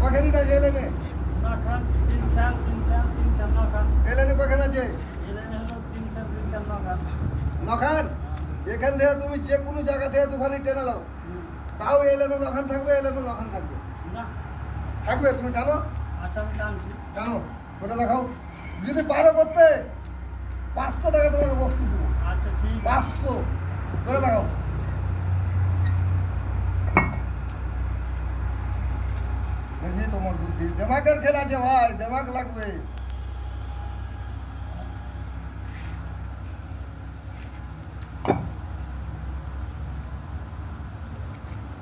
কখানিটা আছে এলেনে? এলেনে কখান আছে? নখান। এখান থেকে তুমি যে কোনো জায়গা থেকে দুখানি টেনে নাও, তাও এলেনে নখান থাকবে, এলেনে নখান থাকবে। থাকবে, তুমি জানো? জানো, ওটা দেখাও। যদি পারো করতে 500 টাকা তোমাকে বস্তু দেবো। 500 করে দেখাও। দেখি তোমার বুদ্ধি, দেমাকের খেলা আছে ভাই, দেমাক লাগবে।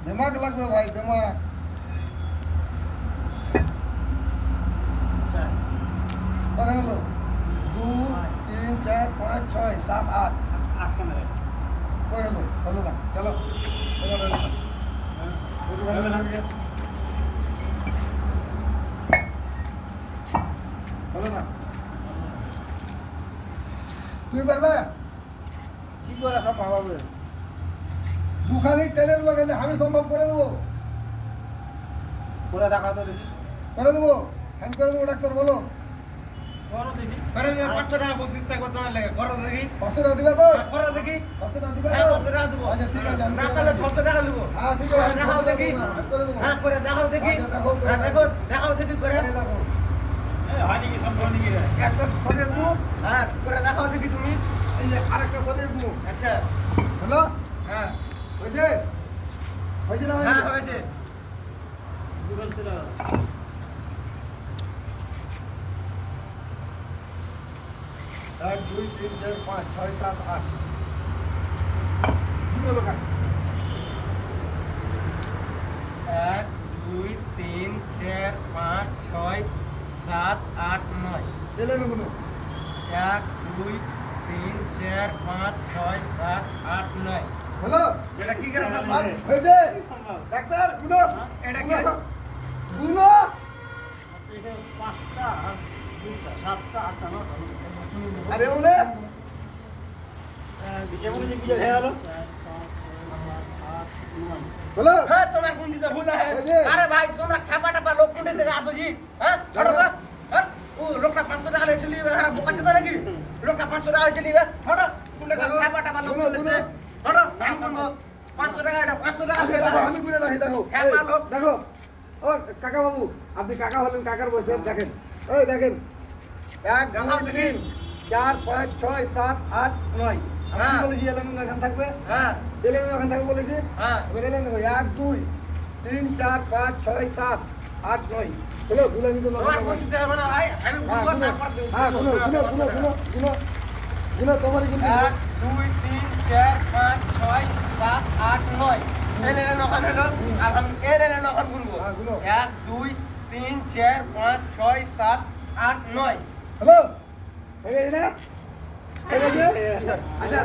দেমাক লাগবে ভাই, দেমাক। কত হলো? 2 3 4 5 6 7 8 কই হলো? হলো না, চলো এবার হলো না। হলো না, হলো না। তুই পারবে? কি করে সব পাবে? দুখানি ট্রেনের বাগানে আমি সম্ভব করে দেবো, করে দেখা তো দেখি। করে দেবো, হ্যান্ড করে দেবো। ডাক্তার বলো, করে দিয়ে 500 টাকা বকশিস থাকবে তোমার লাগে। করো দেখি। 500 টাকা দিবে তো? করো দেখি। 500 টাকা দিবে হ্যাঁ, তো? 500 টাকা দেবো। আচ্ছা ঠিক আছে, আমি না করে পারলে দেবো। 600 টাকা নেবো। হ্যাঁ ঠিক আছে, আমি দেখাও করে দেখি। দেবো, আমি করে দেবো। হ্যাঁ, করে দেখাও দেখি। আচ্ছা, দেখাও, করে হ্যাঁ, দেখো, দেখাও দেখি করে। এই দেখো, একটা সরিয়ে দু। হ্যাঁ, করে দেখাও দেখি তুমি। এই যে আরেকটা সরিয়ে দেবো। আচ্ছা। হলো? হ্যাঁ, হয়েছে? হয়েছে না হ্যাঁ হয়েছে? হয়েছে। 1 2 3 4 5 6 7 8 দুটো লোক আছে। 1 2 3 4 5 6 7 8 9। এলে না কোনো? 1 2 3 4 5 6 7 8 9। হলো? এটা কি করে সম্ভব? হয়েছে? ডাক্তার গুলো, এটা কি? গুলো। আরে ওরে হলো? হ্যাঁ, তোমার কোন দিতে ভুল আছে? হয়েছে? আরে ভাই, তোমরা খাপা টাপা লোক কোন থেকে আসো জি? হ্যাঁ, ছাড়ো তো। হ্যাঁ, ও লোকটা 500 টাকা লয়ে চলিবে, হ্যাঁ বোকাচ্ছে তো নাকি? লোকটা 500 টাকা লয়ে চলিবে, ছাড়ো। কোন টাকা খাপা টাপা লোক গুলো, চলেছে? ছাড়ো, আমি বলবো 500 টাকা, এটা 500 টাকা আচ্ছা দিয়ে দেখো, দাও। আমি গুলো দেখি, দেখো হ্যাঁ, এই, ভালো। দেখো ও কাকা বাবু, আপনি কাকা হলেন, কাকার বয়সে দেখেন। এই দেখেন 1 দেখাও 2 দেখি। 3 4 5 6 7 8 9 আমি হ্যাঁ। কি বলেছি এলেন এখান থাকবে? হ্যাঁ, এলেন এখান থাকবে বলেছি। হ্যাঁ। এবার এলেন দেখো 1 2 3 4 5 6 7 8 9 হলো গুলো কিন্তু তোমার কোন দিতে হবে না ভাই, আমি হ্যাঁ বলবো গুলো, তারপর দেবো। হ্যাঁ গুলো গুলো গুলো গুলো গুলো গুলো তোমারই কিন্তু 1 2 3 4 5 6 7 8 9। এলে নখন হলো, আর আমি এলে নখন গুনবো। হ্যাঁ, গুনো। 1 2 3 4 5 6 7 8 9। হ্যালো হয়ে গেছে না? হয়ে গেছে? আচ্ছা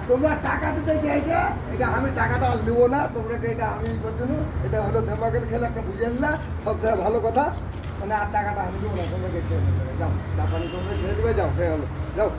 তোমরা টাকা দিতে চাইছে, এটা আমি টাকাটা আর নেবো না, তোমরা এটা আমি করে দেবো। এটা হলো দেমাকের খেলা, একটা বুঝে নিলা, সব থেকে ভালো কথা। মানে আর টাকাটা আমি দেবো না, তোমরা খেয়ে নেবে। যাও চা পানি তোমরা খেয়ে দেবে, যাও হয়ে গেলো, যাও।